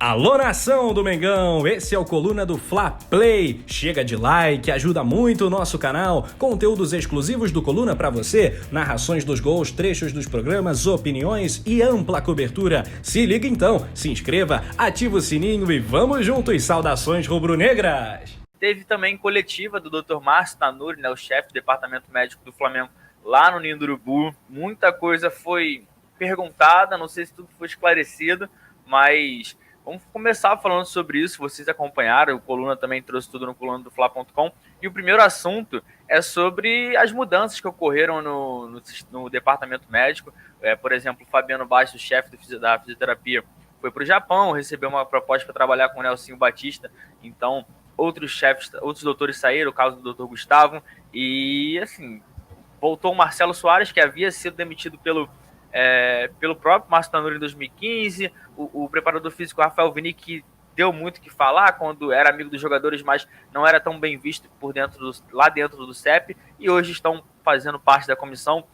Alô, nação do Mengão, esse é o Coluna do Fla Play. Chega de like, ajuda muito o nosso canal. Conteúdos exclusivos do Coluna pra você, narrações dos gols, trechos dos programas, opiniões e ampla cobertura. Se liga então, se inscreva, ativa o sininho e vamos juntos. Saudações rubro-negras. Teve também coletiva do Dr. Márcio Tanuri, né, o chefe do departamento médico do Flamengo, lá no Ninho do Urubu. Muita coisa foi perguntada, não sei se tudo foi esclarecido, mas vamos começar falando sobre isso. Vocês acompanharam, o Coluna também trouxe tudo no coluna do Fla.com. E o primeiro assunto é sobre as mudanças que ocorreram no departamento médico. Por exemplo, o Fabiano Bastos, chefe da fisioterapia, foi para o Japão, recebeu uma proposta para trabalhar com o Nelsinho Batista. Então, outros doutores saíram, o caso do doutor Gustavo. E, assim, voltou o Marcelo Soares, que havia sido demitido pelo próprio Márcio Tanuri em 2015, o preparador físico Rafael Vini, que deu muito o que falar quando era amigo dos jogadores, mas não era tão bem visto lá dentro do CEP, e hoje estão fazendo parte da comissão.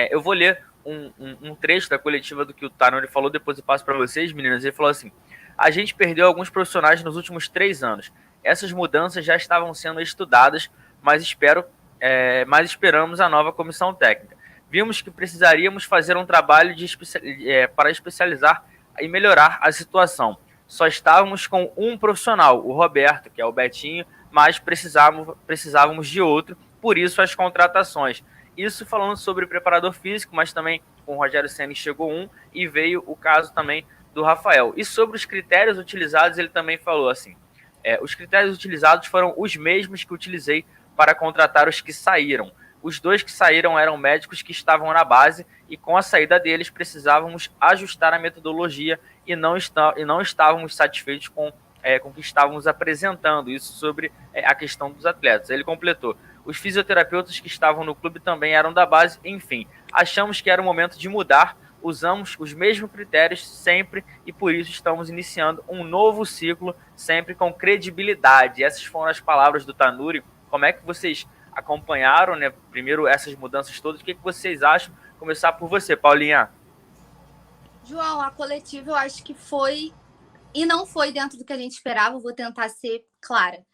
Eu vou ler um trecho da coletiva do que o Tanuri falou, depois eu passo para vocês, meninas. Ele falou assim: a gente perdeu alguns profissionais nos últimos 3 anos. Essas mudanças já estavam sendo estudadas, mas esperamos a nova comissão técnica. Vimos que precisaríamos fazer um trabalho para especializar e melhorar a situação. Só estávamos com um profissional, o Roberto, que é o Betinho, mas precisávamos de outro, por isso as contratações. Isso falando sobre o preparador físico, mas também com o Rogério Ceni chegou e veio o caso também do Rafael. E sobre os critérios utilizados, ele também falou assim: os critérios utilizados foram os mesmos que utilizei para contratar os que saíram. Os 2 que saíram eram médicos que estavam na base e com a saída deles precisávamos ajustar a metodologia e não estávamos satisfeitos com o que estávamos apresentando. Isso sobre a questão dos atletas. Ele completou: os fisioterapeutas que estavam no clube também eram da base. Enfim, achamos que era o momento de mudar, usamos os mesmos critérios sempre e por isso estamos iniciando um novo ciclo, sempre com credibilidade. Essas foram as palavras do Tanuri. Como é que vocês acompanharam, né, primeiro essas mudanças todas? O que vocês acham? Começar por você, Paulinha. João, a coletiva eu acho que foi e não foi dentro do que a gente esperava. Vou tentar ser clara.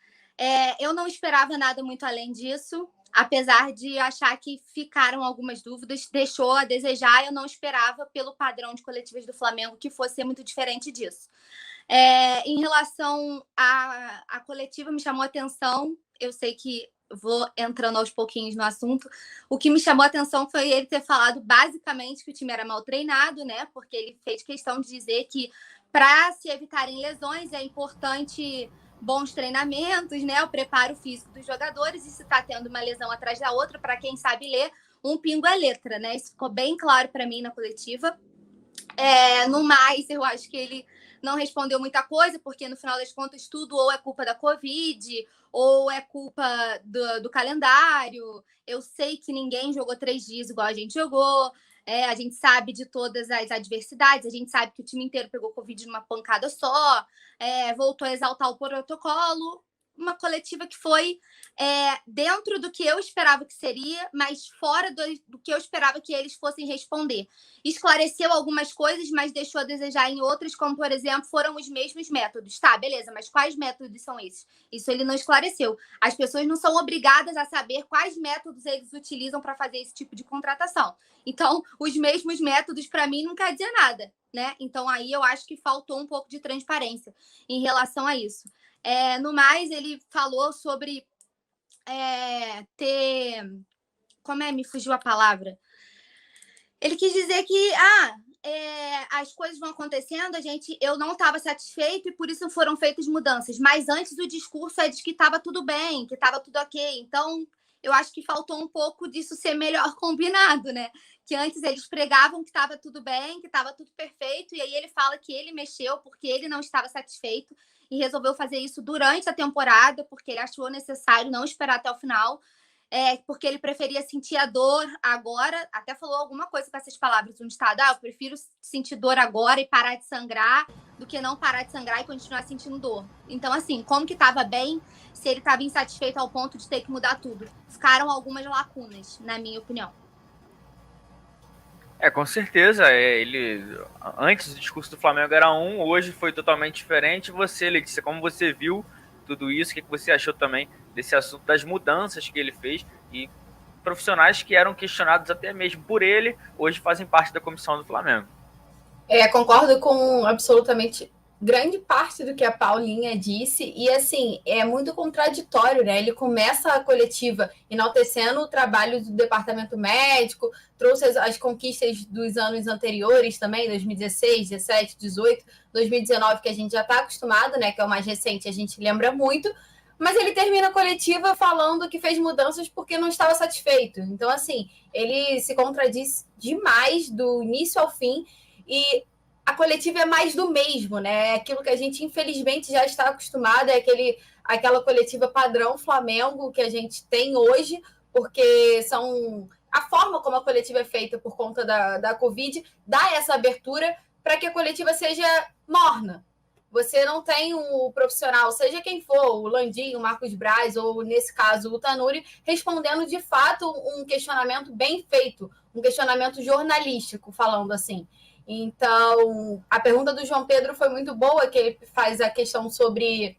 Eu não esperava nada muito além disso, apesar de achar que ficaram algumas dúvidas, deixou a desejar. Eu não esperava, pelo padrão de coletivas do Flamengo, que fosse ser muito diferente disso. Em relação à coletiva, me chamou a atenção. Eu sei que vou entrando aos pouquinhos no assunto. O que me chamou a atenção foi ele ter falado basicamente que o time era mal treinado, né? Porque ele fez questão de dizer que para se evitarem lesões é importante bons treinamentos, né? O preparo físico dos jogadores, e se está tendo uma lesão atrás da outra, para quem sabe ler, um pingo é letra, né? Isso ficou bem claro para mim na coletiva. No mais, eu acho que ele não respondeu muita coisa, porque no final das contas tudo ou é culpa da Covid ou é culpa do calendário. Eu sei que ninguém jogou 3 dias igual a gente jogou. A gente sabe de todas as adversidades, a gente sabe que o time inteiro pegou Covid numa pancada só, voltou a exaltar o protocolo. Uma coletiva que foi dentro do que eu esperava que seria, mas fora do que eu esperava que eles fossem responder. Esclareceu algumas coisas, mas deixou a desejar em outras, como, por exemplo, foram os mesmos métodos. Tá, beleza, mas quais métodos são esses? Isso ele não esclareceu. As pessoas não são obrigadas a saber quais métodos eles utilizam para fazer esse tipo de contratação. Então, os mesmos métodos, para mim, não quer dizer nada, né? Então, aí eu acho que faltou um pouco de transparência em relação a isso. No mais, ele falou sobre me fugiu a palavra. Ele quis dizer que as coisas vão acontecendo, eu não estava satisfeito e por isso foram feitas mudanças. Mas antes o discurso é de que estava tudo bem, que estava tudo ok. Então, eu acho que faltou um pouco disso ser melhor combinado, né? Que antes eles pregavam que estava tudo bem, que estava tudo perfeito, e aí ele fala que ele mexeu porque ele não estava satisfeito e resolveu fazer isso durante a temporada, porque ele achou necessário não esperar até o final, porque ele preferia sentir a dor agora. Até falou alguma coisa com essas palavras, um ditado: eu prefiro sentir dor agora e parar de sangrar do que não parar de sangrar e continuar sentindo dor. Então, assim, como que estava bem se ele estava insatisfeito ao ponto de ter que mudar tudo? Ficaram algumas lacunas, na minha opinião. Com certeza. Ele antes o discurso do Flamengo era hoje foi totalmente diferente. Você, Letícia, como você viu tudo isso, o que você achou também desse assunto, das mudanças que ele fez e profissionais que eram questionados até mesmo por ele, hoje fazem parte da comissão do Flamengo? Concordo com absolutamente grande parte do que a Paulinha disse, e assim, é muito contraditório, né? Ele começa a coletiva enaltecendo o trabalho do departamento médico, trouxe as conquistas dos anos anteriores também, 2016, 17, 18, 2019, que a gente já está acostumado, né? Que é o mais recente, a gente lembra muito, mas ele termina a coletiva falando que fez mudanças porque não estava satisfeito. Então, assim, ele se contradiz demais do início ao fim, e a coletiva é mais do mesmo, né? É aquilo que a gente, infelizmente, já está acostumado, aquela coletiva padrão Flamengo que a gente tem hoje, porque a forma como a coletiva é feita por conta da Covid dá essa abertura para que a coletiva seja morna. Você não tem um profissional, seja quem for, o Landim, o Marcos Braz, ou nesse caso o Tanuri, respondendo de fato um questionamento bem feito, um questionamento jornalístico, falando assim. Então, a pergunta do João Pedro foi muito boa, que ele faz a questão sobre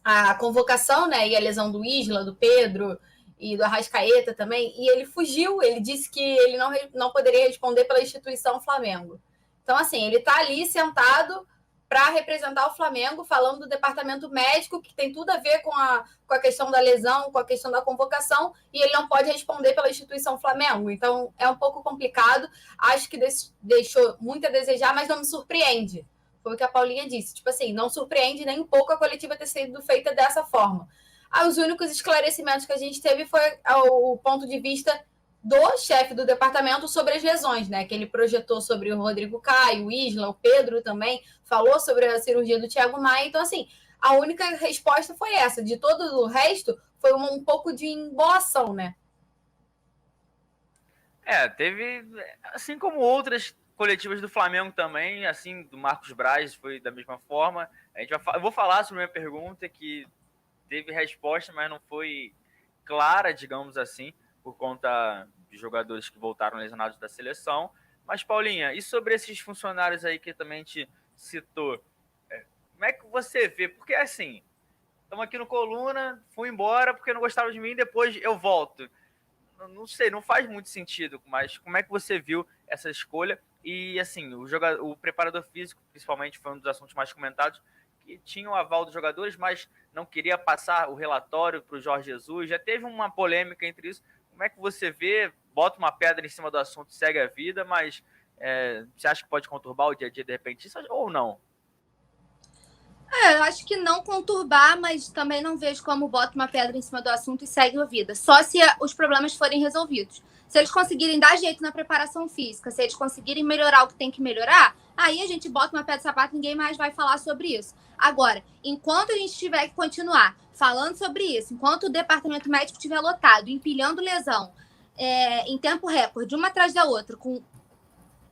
a convocação, né, e a lesão do Isla, do Pedro e do Arrascaeta também, e ele fugiu, ele disse que ele não poderia responder pela instituição Flamengo. Então, assim, ele está ali sentado para representar o Flamengo, falando do departamento médico, que tem tudo a ver com a questão da lesão, com a questão da convocação, e ele não pode responder pela instituição Flamengo. Então, é um pouco complicado. Acho que deixou muito a desejar, mas não me surpreende. Foi o que a Paulinha disse. Tipo assim, não surpreende nem um pouco a coletiva ter sido feita dessa forma. Os únicos esclarecimentos que a gente teve foi o ponto de vista do chefe do departamento sobre as lesões, né? Que ele projetou sobre o Rodrigo Caio, o Isla, o Pedro também, falou sobre a cirurgia do Thiago Maia. Então, assim, a única resposta foi essa. De todo o resto, foi um pouco de embolação, né? Teve, assim como outras coletivas do Flamengo também, assim, do Marcos Braz foi da mesma forma. Eu vou falar sobre a minha pergunta, que teve resposta, mas não foi clara, digamos assim, por conta de jogadores que voltaram lesionados da seleção. Mas, Paulinha, e sobre esses funcionários aí que também te citou, como é que você vê? Porque, assim, estamos aqui no Coluna, fui embora porque não gostaram de mim, depois eu volto. Não sei, não faz muito sentido, mas como é que você viu essa escolha? E, assim, o preparador físico, principalmente, foi um dos assuntos mais comentados, que tinha o aval dos jogadores, mas não queria passar o relatório para o Jorge Jesus. Já teve uma polêmica entre isso. Como é que você vê? Bota uma pedra em cima do assunto, segue a vida, mas você acha que pode conturbar o dia a dia de repente ou não? Eu acho que não conturbar, mas também não vejo como bota uma pedra em cima do assunto e segue a vida. Só se os problemas forem resolvidos. Se eles conseguirem dar jeito na preparação física, se eles conseguirem melhorar o que tem que melhorar, aí a gente bota uma pedra de sapato e ninguém mais vai falar sobre isso. Agora, enquanto a gente tiver que continuar falando sobre isso, enquanto o departamento médico estiver lotado, empilhando lesão em tempo recorde, uma atrás da outra, com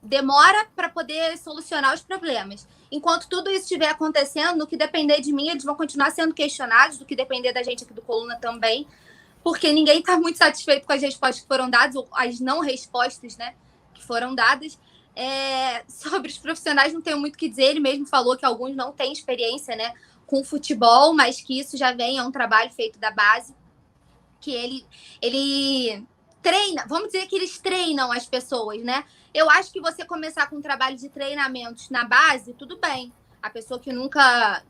demora para poder solucionar os problemas. Enquanto tudo isso estiver acontecendo, no que depender de mim, eles vão continuar sendo questionados, do que depender da gente aqui do Coluna também, porque ninguém está muito satisfeito com as respostas que foram dadas, ou as não respostas, né, que foram dadas. Sobre os profissionais não tenho muito o que dizer, ele mesmo falou que alguns não têm experiência, né, com futebol, mas que isso já vem, é um trabalho feito da base, que ele treina, vamos dizer que eles treinam as pessoas, né? Eu acho que você começar com um trabalho de treinamentos na base, tudo bem. A pessoa que nunca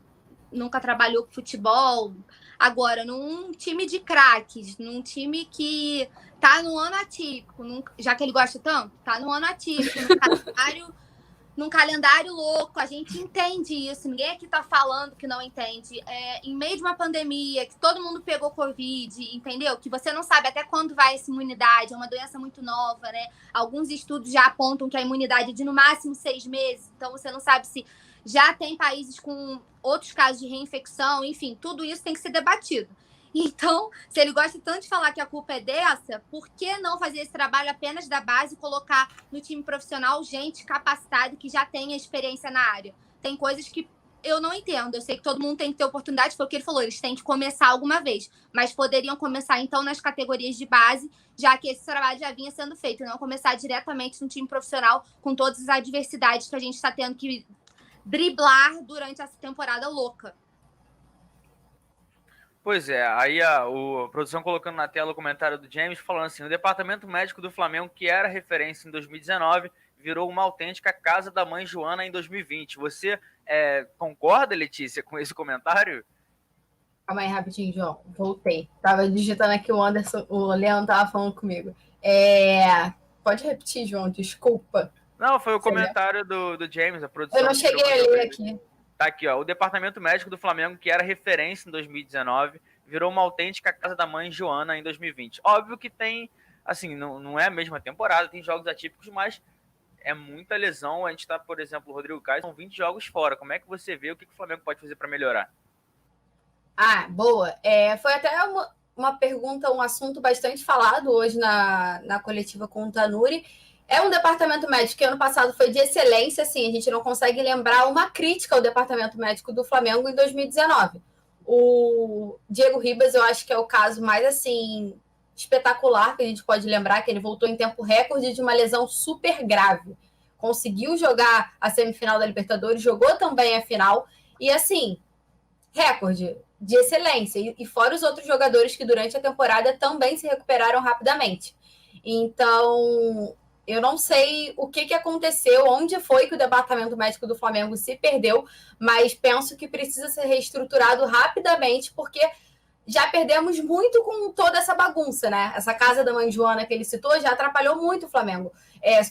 trabalhou com futebol. Agora, num time de craques, num time que tá no ano atípico, já que ele gosta tanto, tá no ano atípico, num calendário louco, a gente entende isso, ninguém aqui tá falando que não entende. Em meio de uma pandemia, que todo mundo pegou Covid, entendeu? Que você não sabe até quando vai essa imunidade, é uma doença muito nova, né? Alguns estudos já apontam que a imunidade é de no máximo 6 meses, então você não sabe se já tem países com outros casos de reinfecção, enfim, tudo isso tem que ser debatido. Então, se ele gosta tanto de falar que a culpa é dessa, por que não fazer esse trabalho apenas da base e colocar no time profissional gente capacitada que já tenha experiência na área? Tem coisas que eu não entendo. Eu sei que todo mundo tem que ter oportunidade, foi o que ele falou, eles têm que começar alguma vez, mas poderiam começar então nas categorias de base, já que esse trabalho já vinha sendo feito, não começar diretamente no time profissional com todas as adversidades que a gente está tendo que driblar durante essa temporada louca. Pois é, aí a produção colocando na tela o comentário do James falando assim: o departamento médico do Flamengo, que era referência em 2019, virou uma autêntica casa da mãe Joana em 2020. Você concorda, Letícia, com esse comentário? Calma aí, rapidinho, João. Voltei. Tava digitando aqui o Leandro tava falando comigo. Pode repetir, João, desculpa. Não, foi o comentário do James, a produção. Eu não cheguei a ler aqui. Tá aqui, ó. O departamento médico do Flamengo, que era referência em 2019, virou uma autêntica casa da mãe Joana em 2020. Óbvio que tem, assim, não é a mesma temporada, tem jogos atípicos, mas é muita lesão. A gente tá, por exemplo, o Rodrigo Caio, são 20 jogos fora. Como é que você vê o que o Flamengo pode fazer para melhorar? Boa. Foi até uma pergunta, um assunto bastante falado hoje na coletiva com o Tanuri. É um departamento médico que ano passado foi de excelência, assim, a gente não consegue lembrar uma crítica ao departamento médico do Flamengo em 2019. O Diego Ribas, eu acho que é o caso mais, assim, espetacular que a gente pode lembrar, que ele voltou em tempo recorde de uma lesão super grave. Conseguiu jogar a semifinal da Libertadores, jogou também a final, e assim, recorde de excelência, e fora os outros jogadores que durante a temporada também se recuperaram rapidamente. Então, eu não sei o que aconteceu, onde foi que o departamento médico do Flamengo se perdeu, mas penso que precisa ser reestruturado rapidamente, porque já perdemos muito com toda essa bagunça, né? Essa casa da mãe Joana que ele citou já atrapalhou muito o Flamengo.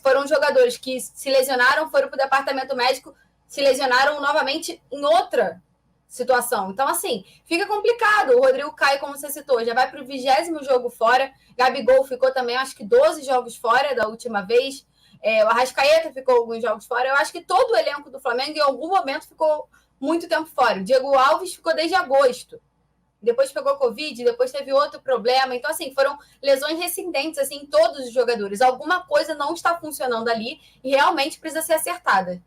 Foram jogadores que se lesionaram, foram para o departamento médico, se lesionaram novamente em outra situação. Então, assim, fica complicado. O Rodrigo Caio, como você citou, já vai para o 20º jogo fora. Gabigol ficou também, acho que 12 jogos fora da última vez. O Arrascaeta ficou alguns jogos fora. Eu acho que todo o elenco do Flamengo, em algum momento, ficou muito tempo fora. O Diego Alves ficou desde agosto. Depois pegou Covid, depois teve outro problema. Então, assim, foram lesões rescindentes, assim, em todos os jogadores. Alguma coisa não está funcionando ali e realmente precisa ser acertada.